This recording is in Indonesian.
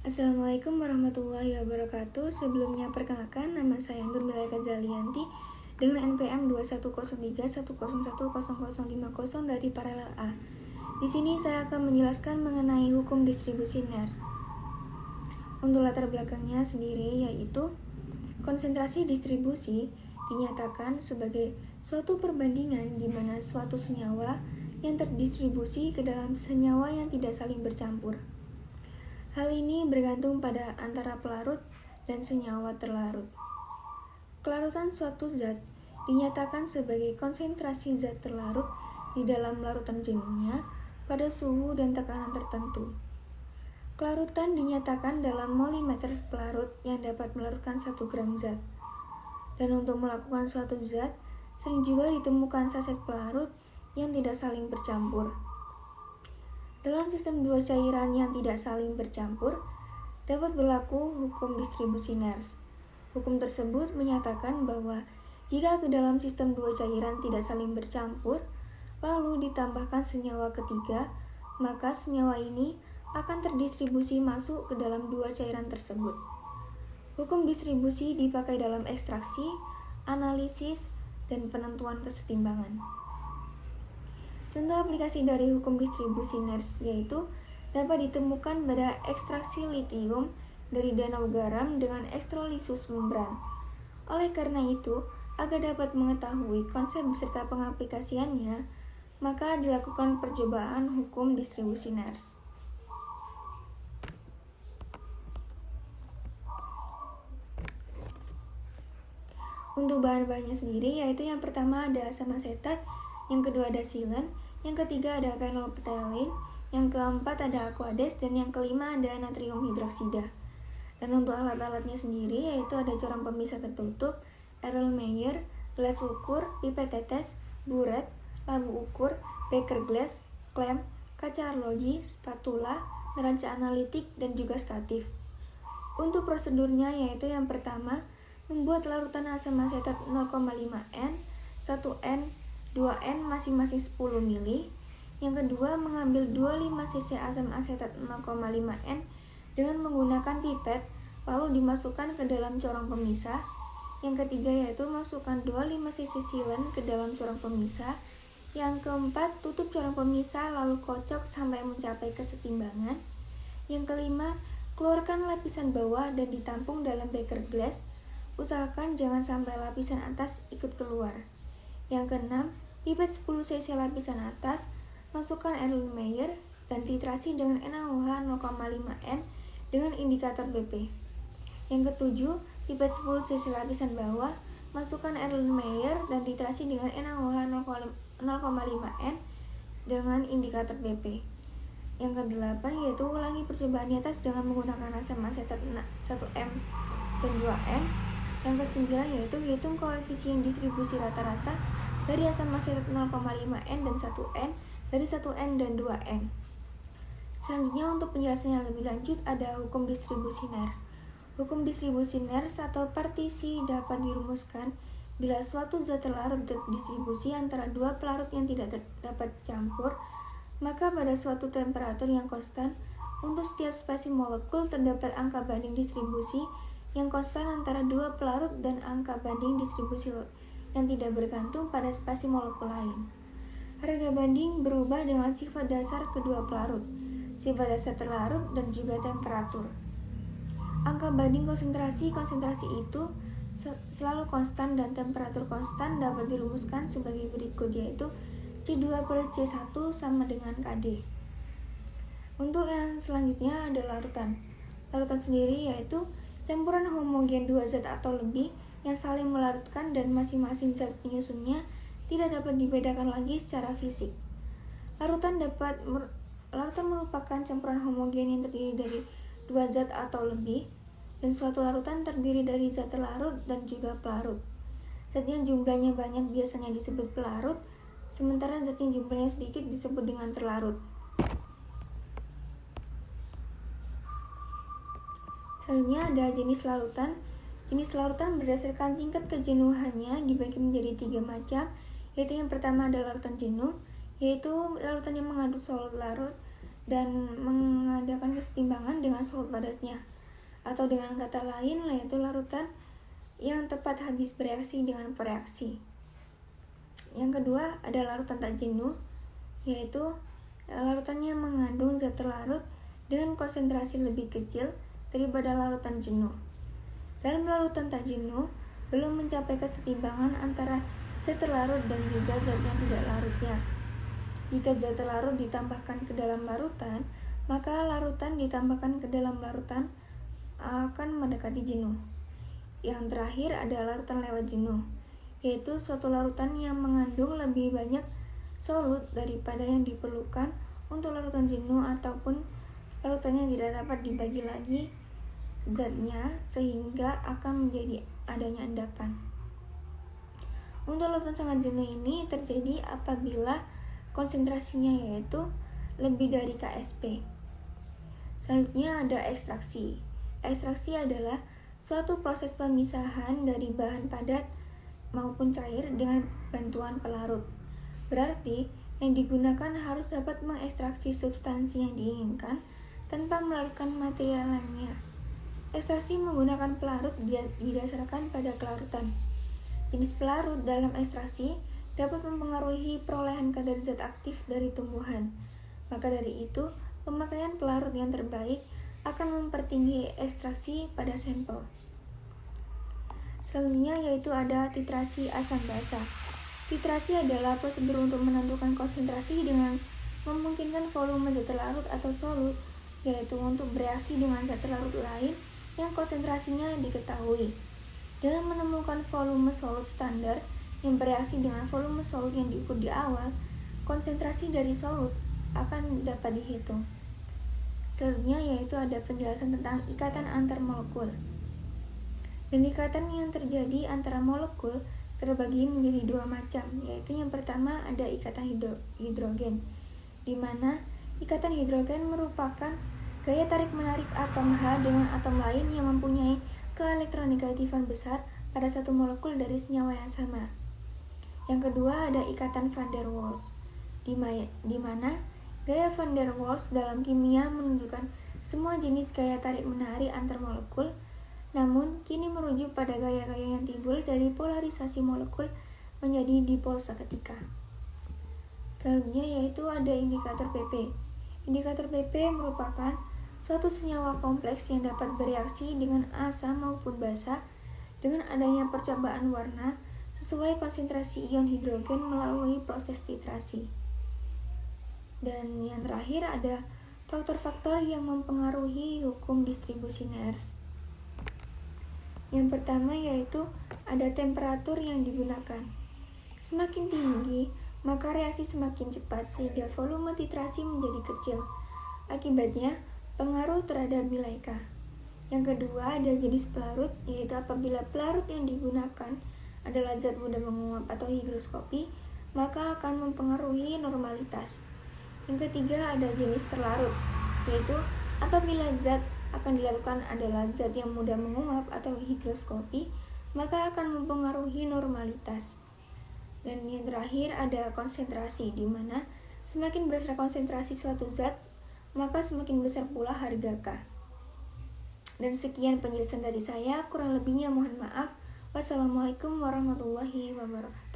Assalamualaikum warahmatullahi wabarakatuh. Sebelumnya perkenalkan, nama saya Nur Milaya Kazalianti dengan NPM 210310101050 dari Paralel A. Di sini saya akan menjelaskan mengenai hukum distribusi NERS. Untuk latar belakangnya sendiri yaitu konsentrasi distribusi dinyatakan sebagai suatu perbandingan di mana suatu senyawa yang terdistribusi ke dalam senyawa yang tidak saling bercampur. Hal ini bergantung pada antara pelarut dan senyawa terlarut. Kelarutan suatu zat dinyatakan sebagai konsentrasi zat terlarut di dalam larutan jenuhnya pada suhu dan tekanan tertentu. Kelarutan dinyatakan dalam milimeter pelarut yang dapat melarutkan 1 gram zat. Dan untuk melakukan suatu zat, sering juga ditemukan saset pelarut yang tidak saling bercampur. Dalam sistem dua cairan yang tidak saling bercampur, dapat berlaku hukum distribusi NERS. Hukum tersebut menyatakan bahwa jika ke dalam sistem dua cairan tidak saling bercampur, lalu ditambahkan senyawa ketiga, maka senyawa ini akan terdistribusi masuk ke dalam dua cairan tersebut. Hukum distribusi dipakai dalam ekstraksi, analisis, dan penentuan kesetimbangan. Contoh aplikasi dari hukum distribusi NERS yaitu dapat ditemukan pada ekstraksi litium dari danau garam dengan elektrolisis membran. Oleh karena itu, agar dapat mengetahui konsep beserta pengaplikasiannya, maka dilakukan percobaan hukum distribusi NERS. Untuk bahan-bahannya sendiri yaitu yang pertama ada asam asetat, yang kedua ada silen, yang ketiga ada phenolphthalein, yang keempat ada aqueous, dan yang kelima ada natrium hidroksida. Dan untuk alat-alatnya sendiri yaitu ada corong pemisah tertutup, Erlenmeyer, gelas ukur, pipet tetes, buret, labu ukur, beker glass, klem, kaca arloji, spatula, neraca analitik, dan juga statif. Untuk prosedurnya yaitu yang pertama, membuat larutan asam asetat 0,5N, 1N, 2N masing-masing 10 ml. Yang kedua, mengambil 25 cc asam asetat 0,5N dengan menggunakan pipet, lalu dimasukkan ke dalam corong pemisah. Yang ketiga yaitu masukkan 25 cc silen ke dalam corong pemisah. Yang keempat, tutup corong pemisah lalu kocok sampai mencapai kesetimbangan. Yang kelima, keluarkan lapisan bawah dan ditampung dalam beker glass. Usahakan jangan sampai lapisan atas ikut keluar. Yang keenam, pipet 10 cc lapisan atas, masukkan Erlenmeyer dan titrasi dengan NaOH 0,5N dengan indikator BP. Yang ketujuh, pipet 10 cc lapisan bawah, masukkan Erlenmeyer dan titrasi dengan NaOH 0,5N dengan indikator BP. Yang kedelapan yaitu ulangi percobaan di atas dengan menggunakan asam asetat 1M dan 2N. Yang kesembilan yaitu hitung koefisien distribusi rata-rata dari asam asetat 0,5N dan 1N dari 1N dan 2N. Selanjutnya untuk penjelasan yang lebih lanjut ada hukum distribusi NERS. Hukum distribusi NERS atau partisi dapat dirumuskan bila suatu zat terlarut terdistribusi antara dua pelarut yang tidak dapat campur, maka pada suatu temperatur yang konstan untuk setiap spasi molekul terdapat angka banding distribusi yang konstan antara dua pelarut dan angka banding distribusi yang tidak bergantung pada spasi molekul lain. Harga banding berubah dengan sifat dasar kedua pelarut, sifat dasar terlarut, dan juga temperatur. Angka banding konsentrasi itu selalu konstan dan temperatur konstan dapat dirumuskan sebagai berikut yaitu C2 per C1 sama dengan KD. Untuk yang selanjutnya ada larutan. Larutan sendiri yaitu campuran homogen dua zat atau lebih yang saling melarutkan dan masing-masing zat penyusunnya tidak dapat dibedakan lagi secara fisik. Larutan merupakan campuran homogen yang terdiri dari dua zat atau lebih, dan suatu larutan terdiri dari zat terlarut dan juga pelarut. Zat yang jumlahnya banyak biasanya disebut pelarut, sementara zat yang jumlahnya sedikit disebut dengan terlarut. Selanjutnya ada jenis larutan. Jenis larutan berdasarkan tingkat kejenuhannya dibagi menjadi 3 macam, yaitu yang pertama adalah larutan jenuh, yaitu larutan yang mengandung solut larut. dan mengadakan kesetimbangan dengan solut padatnya. Atau dengan kata lain, yaitu larutan yang tepat habis bereaksi dengan pereaksi. Yang kedua ada larutan tak jenuh, yaitu larutannya mengandung zat terlarut dengan konsentrasi lebih kecil daripada larutan jenuh. Dalam larutan tak jenuh, belum mencapai kesetimbangan antara zat terlarut dan juga zat yang tidak larutnya. Jika zat terlarut ditambahkan ke dalam larutan, maka larutan ditambahkan ke dalam larutan akan mendekati jenuh. Yang terakhir ada larutan lewat jenuh, yaitu suatu larutan yang mengandung lebih banyak solut daripada yang diperlukan untuk larutan jenuh, ataupun larutannya tidak dapat dibagi lagi zatnya sehingga akan menjadi adanya endapan. Untuk larutan sangat jenuh ini terjadi apabila konsentrasinya yaitu lebih dari KSP. Selanjutnya ada ekstraksi. Ekstraksi adalah suatu proses pemisahan dari bahan padat maupun cair dengan bantuan pelarut. Berarti yang digunakan harus dapat mengekstraksi substansi yang diinginkan tanpa melarutkan material lainnya. Ekstraksi menggunakan pelarut didasarkan pada kelarutan. Jenis pelarut dalam ekstraksi dapat mempengaruhi perolehan kadar zat aktif dari tumbuhan. Maka dari itu, pemakaian pelarut yang terbaik akan mempertinggi ekstraksi pada sampel. Selanjutnya yaitu ada titrasi asam basa. Titrasi adalah prosedur untuk menentukan konsentrasi dengan memungkinkan volume zat terlarut atau solut, yaitu untuk bereaksi dengan zat terlarut lain yang konsentrasinya diketahui. Dengan menemukan volume solut standar yang bereaksi dengan volume solut yang diukur di awal, konsentrasi dari solut akan dapat dihitung. Selanjutnya yaitu ada penjelasan tentang ikatan antar molekul. Dan ikatan yang terjadi antara molekul terbagi menjadi dua macam, yaitu yang pertama ada ikatan hidrogen, di mana ikatan hidrogen merupakan gaya tarik-menarik atom H dengan atom lain yang mempunyai keelektronegativan besar pada satu molekul dari senyawa yang sama. Yang kedua ada ikatan van der Waals, di mana gaya van der Waals dalam kimia menunjukkan semua jenis gaya tarik-menarik antar molekul, namun kini merujuk pada gaya-gaya yang timbul dari polarisasi molekul menjadi dipol seketika. Selanjutnya yaitu ada indikator PP. Indikator PP merupakan suatu senyawa kompleks yang dapat bereaksi dengan asam maupun basa dengan adanya percobaan warna sesuai konsentrasi ion hidrogen melalui proses titrasi. Dan yang terakhir ada faktor-faktor yang mempengaruhi hukum distribusi Nernst. Yang pertama yaitu ada temperatur yang digunakan. Semakin tinggi, maka reaksi semakin cepat sehingga volume titrasi menjadi kecil. Akibatnya, pengaruh terhadap nilai K. Yang kedua ada jenis pelarut, yaitu apabila pelarut yang digunakan adalah zat mudah menguap atau higroskopi, maka akan mempengaruhi normalitas. Yang ketiga ada jenis terlarut, yaitu apabila zat akan dilakukan adalah zat yang mudah menguap atau higroskopi, maka akan mempengaruhi normalitas. Dan yang terakhir ada konsentrasi, di mana semakin besar konsentrasi suatu zat, maka semakin besar pula harga K. Dan sekian penjelasan dari saya, kurang lebihnya mohon maaf. Wassalamualaikum warahmatullahi wabarakatuh.